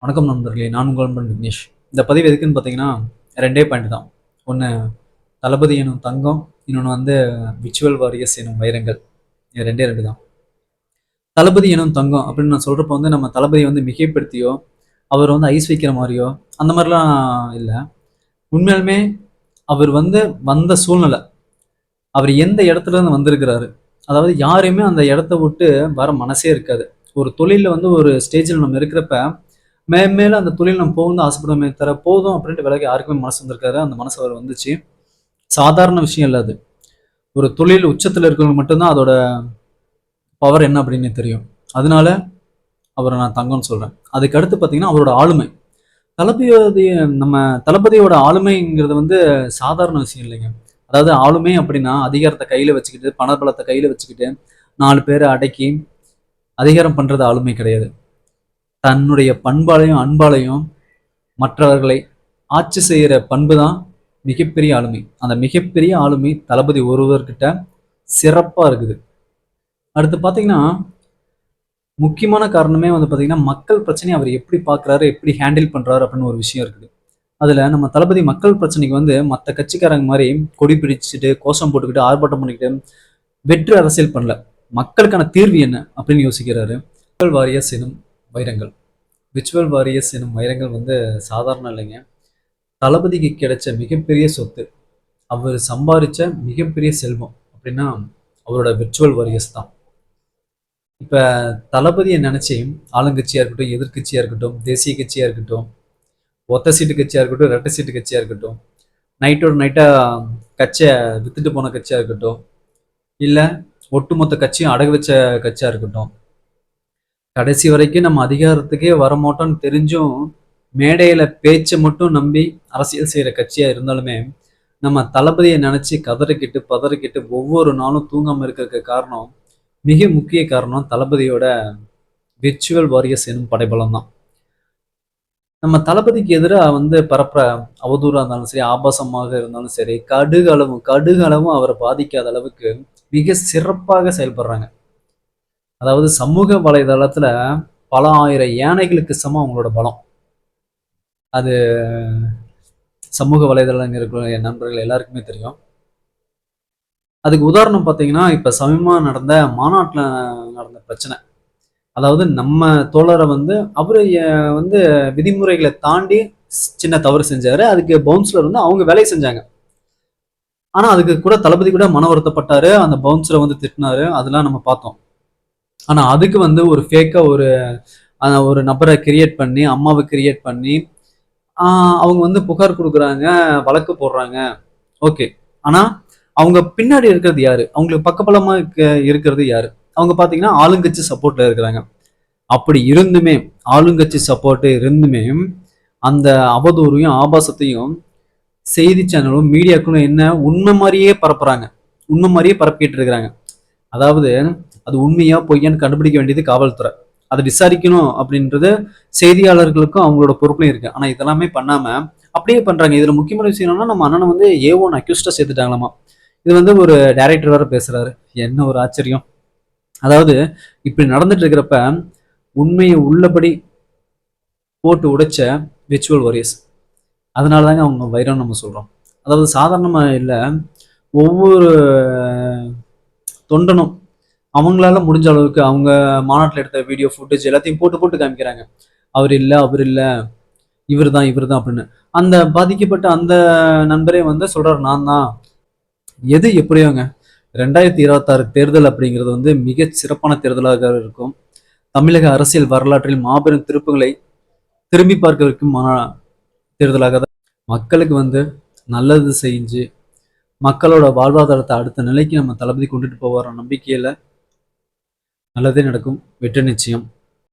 வணக்கம் நண்பர்களே, நான் உங்கள் நண்பன் விக்னேஷ். இந்த பதிவு எதுக்குன்னு பார்த்தீங்கன்னா, 2 பாயிண்ட் தான். ஒண்ணு தளபதி எனும் தங்கம், இன்னொன்னு வந்து விர்ச்சுவல் வாரியர்ஸ் எனும் வைரங்கள். இது 2 தான். தளபதி எனும் தங்கம் அப்படின்னு நான் சொல்றப்போ வந்து நம்ம தளபதியை வந்து மிகைப்படுத்தியோ, அவர் வந்து ஐஸ் வைக்கிற மாரியோ, அந்த மாரிலாம் இல்ல. உண்மையாலுமே அவர் வந்து வந்த சூழ்நிலை, அவர் எந்த இடத்துல இருந்து வந்திருக்கிறாரு, அதாவது யாரையுமே அந்த இடத்த விட்டு வர மனசே இருக்காது. ஒரு தொழில்ல வந்து ஒரு ஸ்டேஜ்ல நம்ம இருக்கிறப்ப மேலும் அந்த தொழில் நம்ம போகணும்னு ஆசைப்படுவோமே தவிர, போதும் அப்படின்ட்டு விலகி யாருக்குமே மனசு வந்திருக்காரு. அந்த மனசு அவர் வந்துச்சு. சாதாரண விஷயம் இல்ல அது. ஒரு தொழில் உச்சத்துல இருக்கிறவங்களுக்கு மட்டும்தான் அதோட பவர் என்ன அப்படின்னு தெரியும். அதனால அவரை நான் தங்கம்னு சொல்றேன். அதுக்கு அடுத்து பார்த்தீங்கன்னா, அவரோட ஆளுமை. தளபதி நம்ம தளபதியோட ஆளுமைங்கிறது வந்து சாதாரண விஷயம் இல்லைங்க. அதாவது ஆளுமை அப்படின்னா, அதிகாரத்தை கையில வச்சுக்கிட்டு, பணபலத்தை கையில வச்சுக்கிட்டு, 4 பேர அடக்கி அதிகாரம் பண்றது ஆளுமை கிடையாது. தன்னுடைய பண்பாலையும், அன்பாலையும் மற்றவர்களை ஆட்சி செய்கிற பண்பு தான் மிகப்பெரிய ஆளுமை. அந்த மிகப்பெரிய ஆளுமை தளபதி ஒருவர்கிட்ட சிறப்பா இருக்குது. அடுத்து பார்த்தீங்கன்னா, முக்கியமான காரணமே வந்து பார்த்தீங்கன்னா, மக்கள் பிரச்சனைய அவர் எப்படி பார்க்குறாரு, எப்படி ஹேண்டில் பண்றாரு அப்படின்னு ஒரு விஷயம் இருக்குது. அதுல நம்ம தளபதி மக்கள் பிரச்சனைக்கு வந்து மத்த கட்சிக்காரங்க மாரி கொடி பிடிச்சுட்டு, கோஷம் போட்டுக்கிட்டு, ஆர்ப்பாட்டம் பண்ணிக்கிட்டு, வெற்று அரசியல் பண்ணல. மக்களுக்கான தீர்வு என்ன அப்படின்னு யோசிக்கிறாரு. விர்ச்சுவல் வாரியர்ஸ் எனும் வைரங்கள். விர்ச்சுவல் வாரியர்ஸ் எனும் வைரங்கள் வந்து சாதாரணம் இல்லைங்க. தளபதிக்கு கிடைச்ச மிகப்பெரிய சொத்து. அவர் சம்பாரிச்ச மிகப்பெரிய செல்வம் அப்படின்னா, அவரோட விர்ச்சுவல் வாரியர்ஸ் தான். இப்ப தளபதிய நினைச்சு ஆளுங்கட்சியா இருக்கட்டும், எதிர்க்கட்சியா இருக்கட்டும், தேசிய கட்சியா இருக்கட்டும், ஒத்த சீட்டு கட்சியா இருக்கட்டும், ரெட்டை சீட்டு கட்சியா இருக்கட்டும், நைட்டோட நைட்டா கட்சிய வித்துட்டு போன கட்சியா இருக்கட்டும், இல்ல ஒட்டுமொத்த கட்சியும் அடகு வச்ச கட்சியா இருக்கட்டும், கடைசி வரைக்கும் நம்ம அதிகாரத்துக்கே வரமாட்டோம்னு தெரிஞ்சும் மேடையில பேச்சை மட்டும் நம்பி அரசியல் செய்யற கட்சியா இருந்தாலுமே, நம்ம தளபதியை நினைச்சு கதறிக்கிட்டு பதறிக்கிட்டு ஒவ்வொரு நாளும் தூங்காம இருக்கிறதுக்கு காரணம், மிக முக்கிய காரணம் தளபதியோட விர்ச்சுவல் வாரியர்ஸ் எனும் படைபலம் தான். நம்ம தளபதிக்கு எதிராக வந்து பரப்புற அவதூறா இருந்தாலும் சரி, ஆபாசமாக இருந்தாலும் சரி, கடுகளவும் அவரை பாதிக்காத அளவுக்கு மிக சிறப்பாக செயல்படுறாங்க. அதாவது சமூக வலைதளத்துல பல ஆயிரம் யானைகளுக்கு சமம் அவங்களோட பலம். அது சமூக வலைதளம் இருக்கிற என் நண்பர்கள் எல்லாருக்குமே தெரியும். அதுக்கு உதாரணம் பார்த்தீங்கன்னா, இப்ப சமீபமா நடந்த மாநாட்டுல நடந்த பிரச்சனை. அதாவது நம்ம தோழரை வந்து அவரு வந்து விதிமுறைகளை தாண்டி சின்ன தவறு செஞ்சாரு. அதுக்கு பவுன்ஸ்லர் வந்து அவங்க வேலையை செஞ்சாங்க. ஆனா அதுக்கு கூட தளபதி கூட மன வருத்தப்பட்டாரு. அந்த பவுன்சரை வந்து திட்டினாரு. அதெல்லாம் நம்ம பார்த்தோம். ஆனா அதுக்கு வந்து ஒரு ஃபேக்கா ஒரு நபரை கிரியேட் பண்ணி, அம்மாவை கிரியேட் பண்ணி, அவங்க வந்து புகார் குடுக்குறாங்க, வழக்கு போடுறாங்க. ஓகே. ஆனா அவங்க பின்னாடி இருக்கிறது யாரு? அவங்களுக்கு பக்கபலமா இருக்கிறது யாரு? அவங்க பார்த்தீங்கன்னா, ஆளுங்கட்சி சப்போர்ட்ல இருக்கிறாங்க. அப்படி இருந்துமே, ஆளுங்கட்சி சப்போர்ட் இருந்துமே, அந்த அவதூறையும், ஆபாசத்தையும் செய்தி சேனலும், மீடியாக்களும் என்ன உண்மை மாதிரியே பரப்புறாங்க. உண்மை மாதிரியே பரப்பிட்டு இருக்கிறாங்க. அதாவது அது உண்மையா பொய்யான்னு கண்டுபிடிக்க வேண்டியது காவல்துறை. அதை விசாரிக்கணும் அப்படின்றது செய்தியாளர்களுக்கும் அவங்களோட பொறுப்புலையும் இருக்கு. ஆனா இதெல்லாமே பண்ணாம அப்படியே பண்றாங்க. இதுல முக்கியமான விஷயம் என்னன்னா, நம்ம அண்ணனை வந்து A1 அக்யூஸ்டா சேர்த்துட்டாங்களாமா. இது வந்து ஒரு டைரக்டர் வேற பேசுறாரு. என்ன ஒரு ஆச்சரியம். அதாவது இப்படி நடந்துட்டு இருக்கிறப்ப உண்மையை உள்ளபடி போட்டு உடைச்ச விர்ச்சுவல் வாரியர்ஸ். அதனால தாங்க அவங்க வைரம்னு நம்ம சொல்றோம். அதாவது சாதாரணமா இல்ல. ஒவ்வொரு தொண்டனும் அவங்களால முடிஞ்ச அளவுக்கு அவங்க மாநாட்டில் எடுத்த வீடியோ ஃபுட்டேஜ் எல்லாத்தையும் போட்டு போட்டு காமிக்கிறாங்க. அவர் இல்ல, அவர் இல்ல, இவர் தான் அப்படின்னு. அந்த பாதிக்கப்பட்ட அந்த நண்பரே வந்து சொல்றாரு, நான் தான். எது எப்படியோங்க, 2026 தேர்தல் அப்படிங்கிறது வந்து மிக சிறப்பான தேர்தலாக இருக்கும். தமிழக அரசியல் வரலாற்றில் மாபெரும் திருப்புகளை திரும்பி பார்க்க வைக்கும் தேர்தலாக தான். மக்களுக்கு வந்து நல்லது செஞ்சு மக்களோட வாழ்வாதாரத்தை அடுத்த நிலைக்கு நம்ம தளபதி கொண்டுட்டு போவார நம்பிக்கையில நல்லதே நடக்கும். வெற்றி நிச்சயம்.